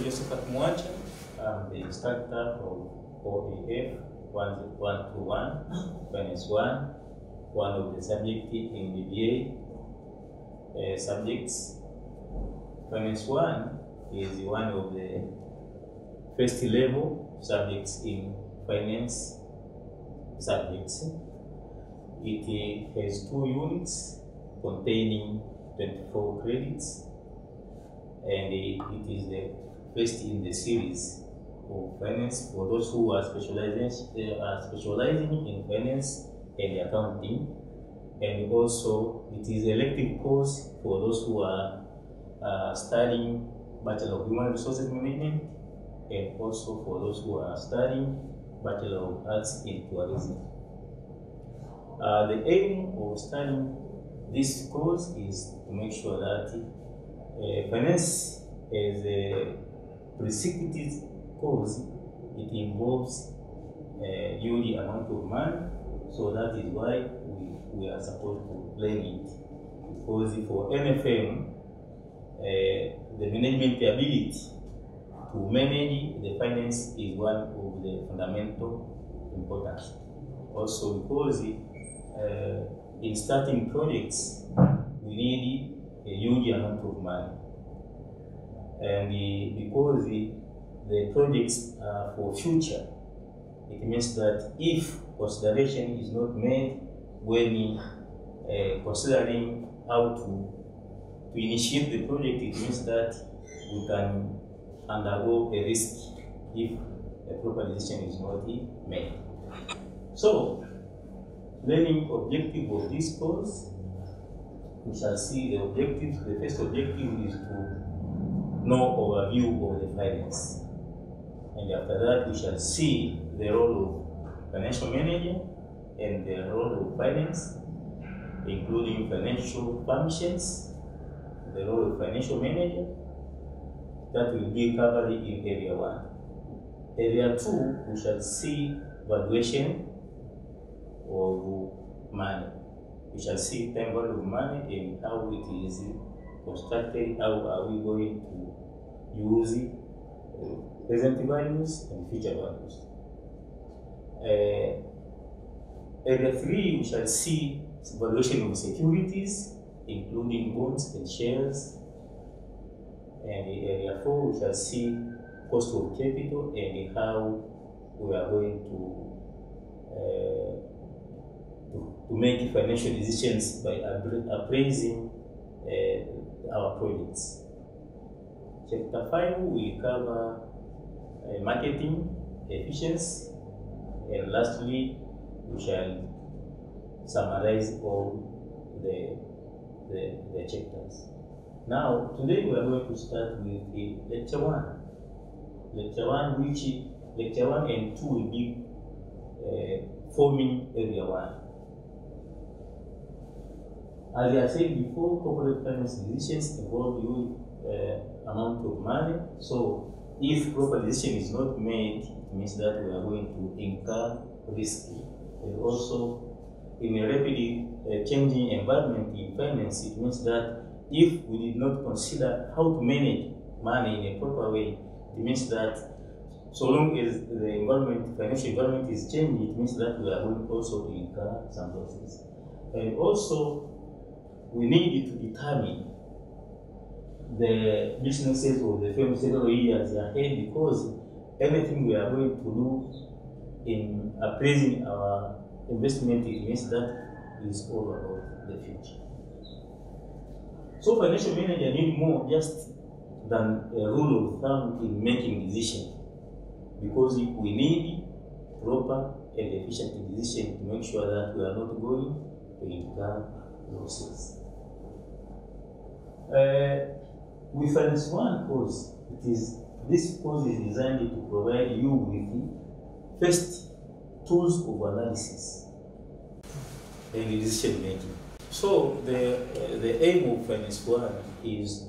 Josephat Mwacha. I'm the instructor of OAF 121, Finance 1, one of the subjects in BBA subjects. Finance 1 is one of the first level subjects in finance subjects. It has 2 units containing 24 credits, and it is the first in the series of finance for those who are specializing in finance and accounting, and also it is an elective course for those who are studying Bachelor of Human Resources Management, and also for those who are studying Bachelor of Arts in Tourism. The aim of studying this course is to make sure that finance is a precipitous course. It involves a huge amount of money, so that is why we are supposed to learn it. Because for NFM, the management ability to manage the finance is one of the fundamental importance. Also because in starting projects, we need a huge amount of money. And because the projects are for future, it means that if consideration is not made when considering how to initiate the project, it means that we can undergo a risk if a proper decision is not made. So, learning objective of this course, we shall see the objectives. The first objective is to know overview of the finance. And after that, we shall see the role of financial manager and the role of finance, including financial functions, the role of financial manager. That will be covered in area 1. Area 2, we shall see valuation of money. We shall see time value of money and how it is constructed, how are we going to use it, present values and future values. Area 3, we shall see valuation of securities, including bonds and shares. And in area 4, we shall see cost of capital and how we are going to make financial decisions by appraising our projects. Chapter 5 will cover marketing efficiency, and lastly, we shall summarize all the chapters. Now, today we are going to start with lecture 1. Lecture 1, which lecture 1 and 2 will be forming area 1. As I said before, corporate finance decisions involve huge amount of money. So, if proper decision is not made, it means that we are going to incur risk. And also, in a rapidly changing environment in finance, it means that if we did not consider how to manage money in a proper way, it means that so long as the environment, financial environment is changing, it means that we are going also to incur some losses. And also, we need to determine the businesses of the firm several years ahead, because anything we are going to do in appraising our investment, it means that is all about the future. So financial manager need more just than a rule of thumb in making decisions, because we need proper and efficient decision to make sure that we are not going to incur losses. With Finance 1 course, this course is designed to provide you with first tools of analysis and decision making. So the aim of Finance 1 is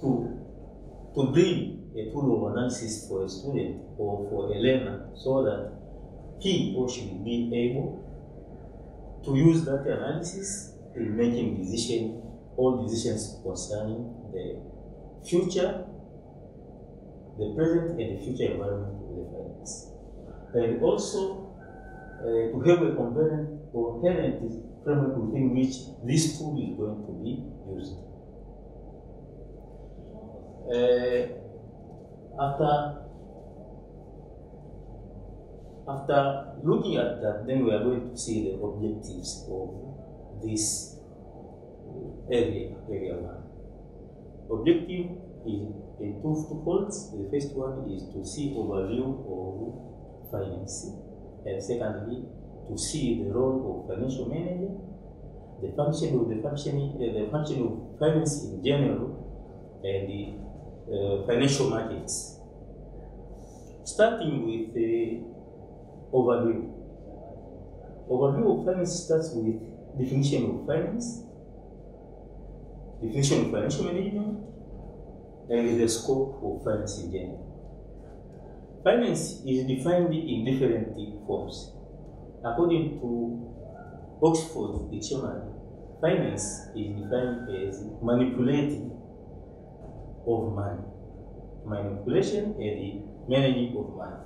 to bring a tool of analysis for a student or for a learner, so that he or she will be able to use that analysis in making all decisions concerning the future the present and the future environment of the finance, and also to have a coherent framework within which this tool is going to be used. After looking at that, then we are going to see the objectives of this area 1. Objective is in twofold. The first one is to see overview of finance, and secondly, to see the role of financial manager, the function of finance in general, and the financial markets. Starting with the overview. Overview of finance starts with definition of finance, definition of financial management, and the scope of finance in general. Finance is defined in different forms. According to Oxford Dictionary, finance is defined as manipulating of money, manipulation and the managing of money.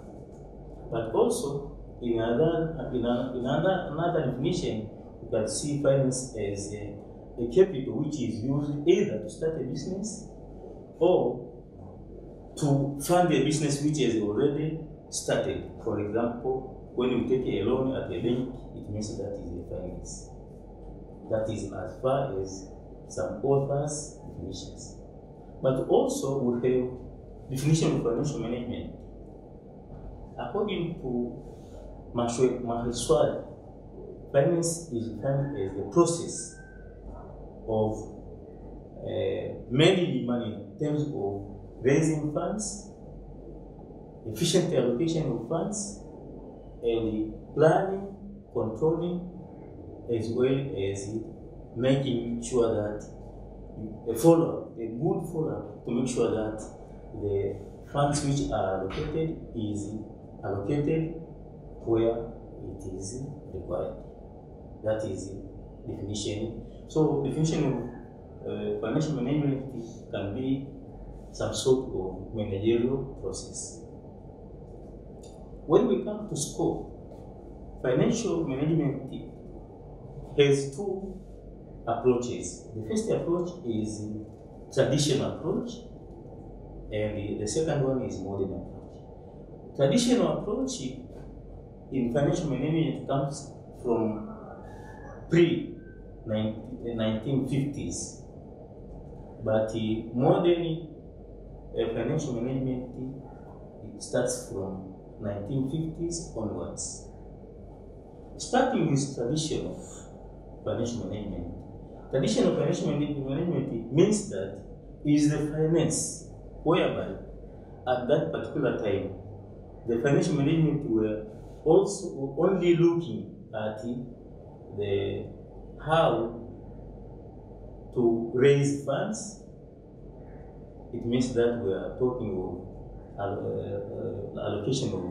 But also, in another definition, you can see finance as a capital which is used either to start a business or to fund a business which has already started. For example, when you take a loan at a bank, it means that is a finance. That is as far as some authors' definitions. But also we have definition of financial management. According to Maheshwari, finance is defined as the process of managing money in terms of raising funds, efficient allocation of funds, and planning, controlling, as well as making sure that a good follow-up to make sure that the funds which are allocated is allocated where it is required. That is definition. So definition of financial management can be some sort of managerial process. When we come to scope, financial management has two approaches. The first approach is traditional approach, and the second one is modern approach. Traditional approach in financial management comes from pre-1950s, but modern financial management it starts from 1950s onwards. Starting with traditional financial management. Traditional financial management means that it is the finance whereby at that particular time the financial management were also only looking at the how to raise funds. It means that we are talking of allocation of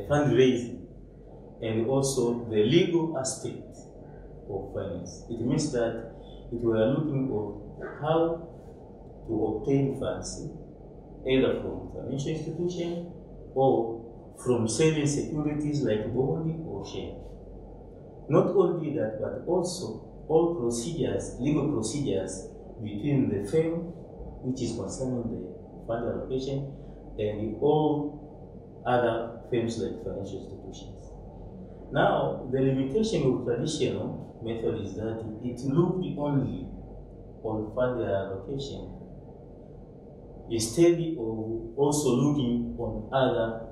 fundraising and also the legal aspect of finance. It means that we are looking at how to obtain funds either from financial institution or from selling securities like bond or share. Not only that, but also all procedures, legal procedures between the firm which is concerning the fund allocation and all other firms like financial institutions. Now, the limitation of traditional method is that it looked only on fund allocation instead of also looking on other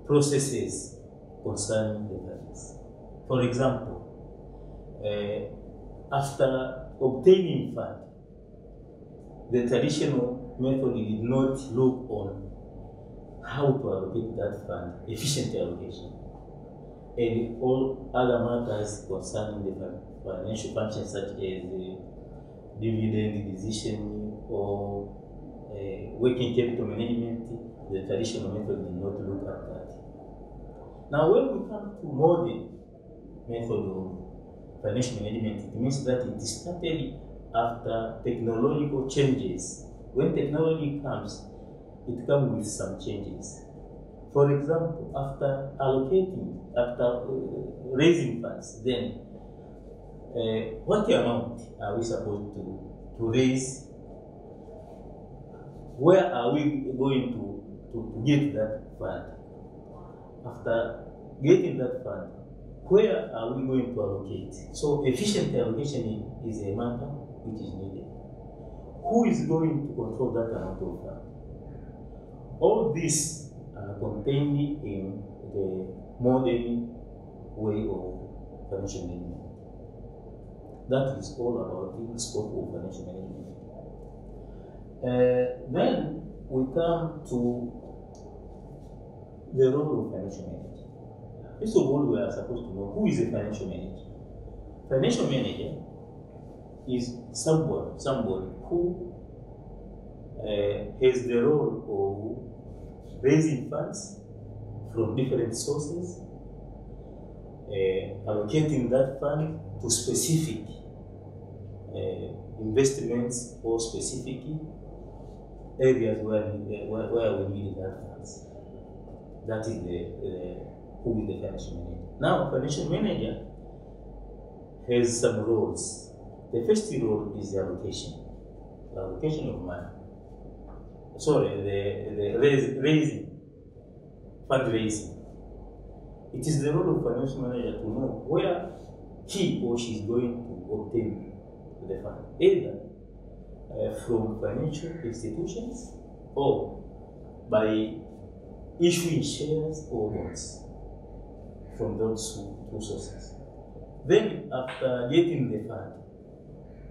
processes concerning the funds. For example, after obtaining fund, the traditional method did not look on how to allocate that fund, efficient allocation, and all other matters concerning the financial functions such as the dividend decision or working capital management. The traditional method did not look at that. Now, when we come to modern method of financial management, it means that it started after technological changes. When technology comes, it comes with some changes. For example, after raising funds, then what amount are we supposed to raise? Where are we going to get that fund? After getting that fund, where are we going to allocate? So efficient allocation is a matter which is needed. Who is going to control that amount of fund? All these are contained in the modern way of financial management. That is all about the scope of financial management. Then we come to the role of financial manager. First of all, we are supposed to know who is a financial manager. Financial manager is somebody who has the role of raising funds from different sources, allocating that fund to specific investments or specific areas where we need that funds. That is who is the financial manager. Now, financial manager has some roles. The first role is the allocation of money. Sorry, the raising, fundraising. It is the role of financial manager to know where he or she is going to obtain the fund, either from financial institutions or by issuing shares or bonds from those two sources. Then, after getting the fund,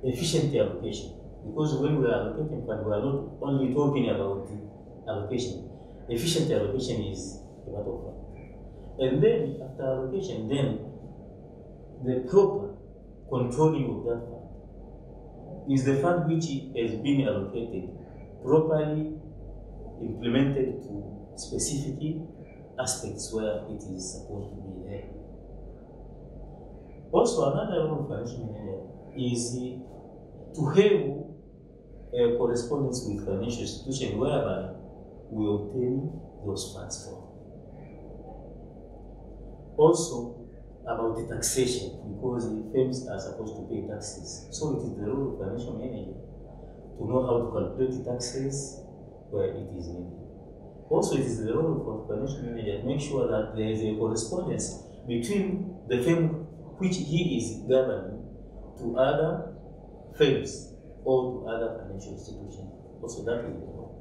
efficient allocation. Because when we are allocating fund, we are not only talking about the allocation. Efficient allocation is a matter of fund. And then, after allocation, then the proper controlling of that fund is the fund which has been allocated properly implemented to specific aspects where it is supposed to be there. Also, another role of financial manager is to have a correspondence with financial institution whereby we obtain those funds from. Also, about the taxation, because the firms are supposed to pay taxes. So it is the role of financial manager to know how to calculate the taxes where it is needed. Also, it is the role of financial manager to make sure that there is a correspondence between the firm which he is governing to other firms or to other financial institutions. Also, that is the role.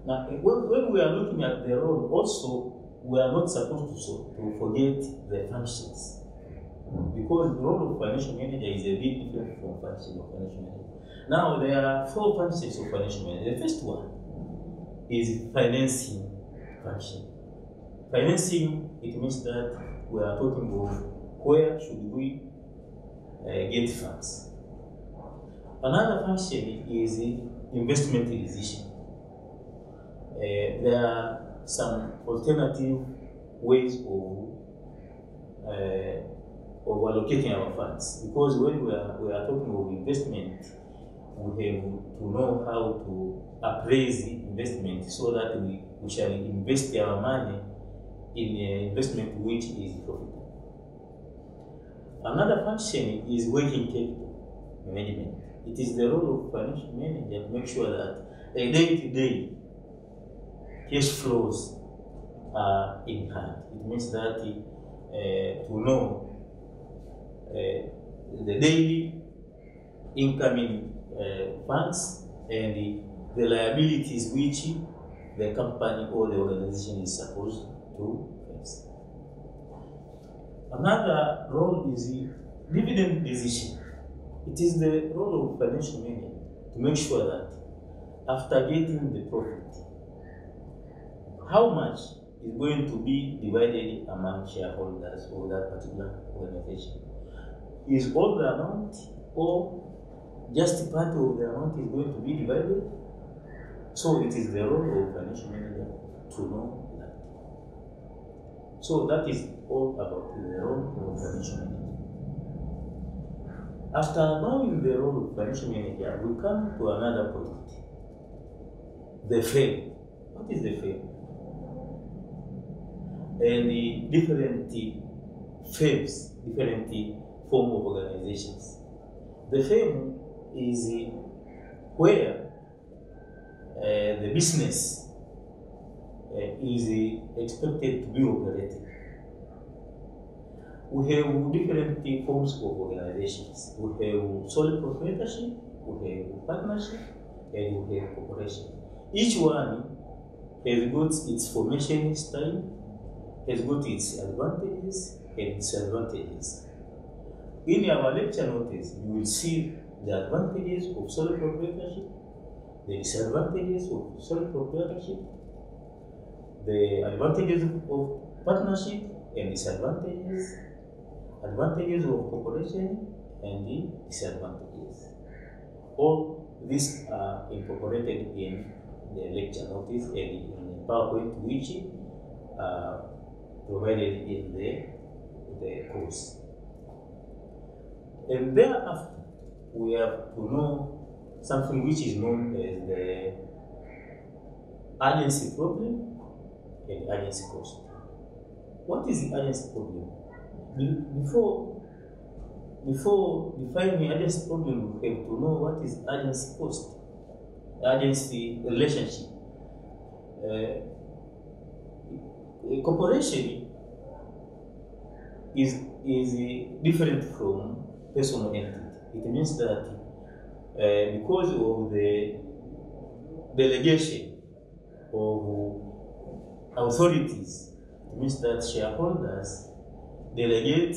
Now, when we are looking at the role, also, we are not supposed to forget the functions. Because the role of financial manager is a bit different from function of financial manager. Now, there are 4 functions of financial manager. The first one is financing function. Financing, it means that we are talking about where should we get funds. Another function is investment decision. There are some alternative ways of allocating our funds, because when we are talking of investment, we have to know how to appraise investment so that we shall invest our money in an investment which is profitable. Another function is working capital management. It is the role of financial manager to make sure that a day-to-day cash flows are in hand. It means that to know the daily incoming funds and the liabilities which the company or the organization is supposed to face. Another role is the dividend decision. It is the role of financial manager to make sure that after getting the profit, how much is going to be divided among shareholders of that particular organization. Is all the amount or just part of the amount is going to be divided? So it is the role of financial manager to know that. So that is all about the role of financial manager. After knowing the role of financial manager, we come to another point. The firm. what is the firm? And the different firms, different form of organizations. The firm is where the business is expected to be operated. We have different forms of organizations. We have sole proprietorship, we have partnership, and we have corporation. Each one has got its formation style, has got its advantages and disadvantages. In our lecture notice, you will see the advantages of sole proprietorship, the disadvantages of sole proprietorship, the advantages of partnership and disadvantages, advantages of corporation and the disadvantages. All these are incorporated in the lecture notice and in the PowerPoint which provided in the course. And thereafter, we have to know something which is known as the agency problem and agency cost. What is the agency problem? Before defining agency problem, we have to know what is agency cost, agency relationship. A corporation is different from personal entity. It means that because of the delegation of authorities, it means that shareholders delegate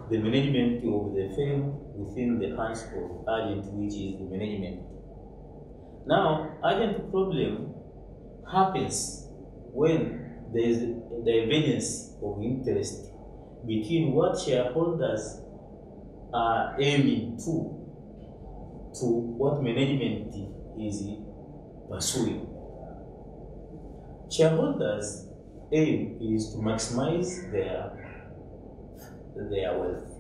the management of the firm within the hands of agent, which is the management. Now, agent problem happens when there is a divergence of interest between what shareholders are aiming to what management is pursuing. Shareholders' aim is to maximize their wealth,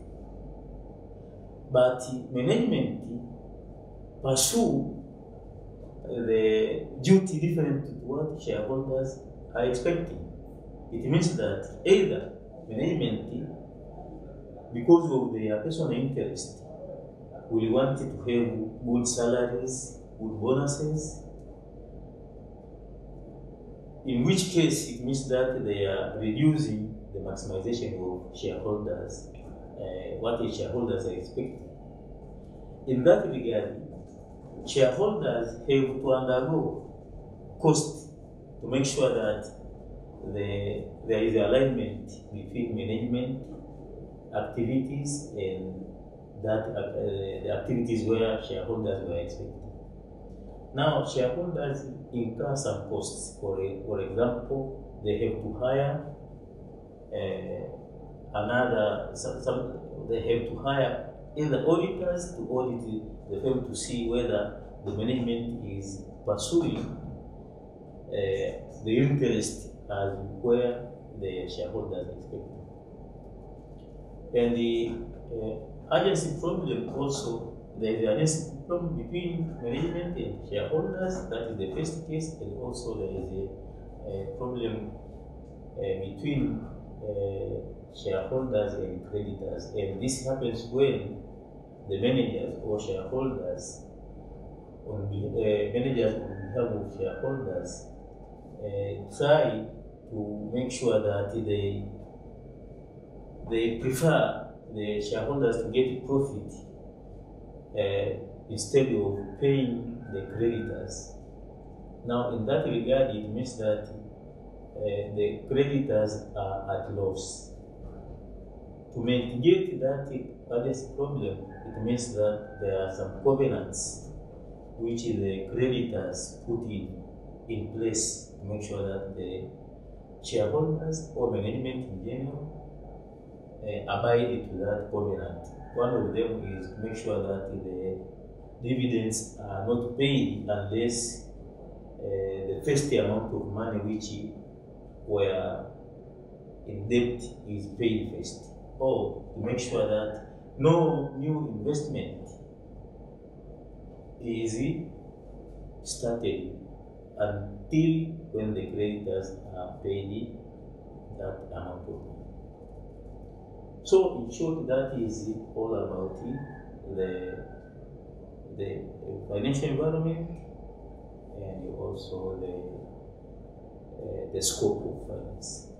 but management pursue the duty different to what shareholders are expecting. It means that either management, because of their personal interest, will want to have good salaries, good bonuses, in which case it means that they are reducing the maximization of shareholders, what the shareholders are expecting. In that regard, shareholders have to undergo cost to make sure that there is alignment between management activities and the activities where shareholders were expecting. Now, shareholders incur some costs. For example, they have to hire they have to hire either auditors to audit the firm to see whether the management is pursuing the interest as where the shareholders expect. And the agency problem also, there is an agency problem between management and shareholders, that is the first case, and also there is a problem between shareholders and creditors. And this happens when the managers or shareholders, managers on behalf of shareholders, try to make sure that they prefer the shareholders to get profit instead of paying the creditors. Now, in that regard, it means that the creditors are at loss. To mitigate that problem, it means that there are some covenants which the creditors put in place to make sure that the shareholders or management in general abide to that covenant. One of them is to make sure that the dividends are not paid unless the first amount of money which were in debt is paid first, or to make sure that no new investment is started until when the creditors are paid that amount of money. So in short, that is all about the financial environment and also the scope of finance.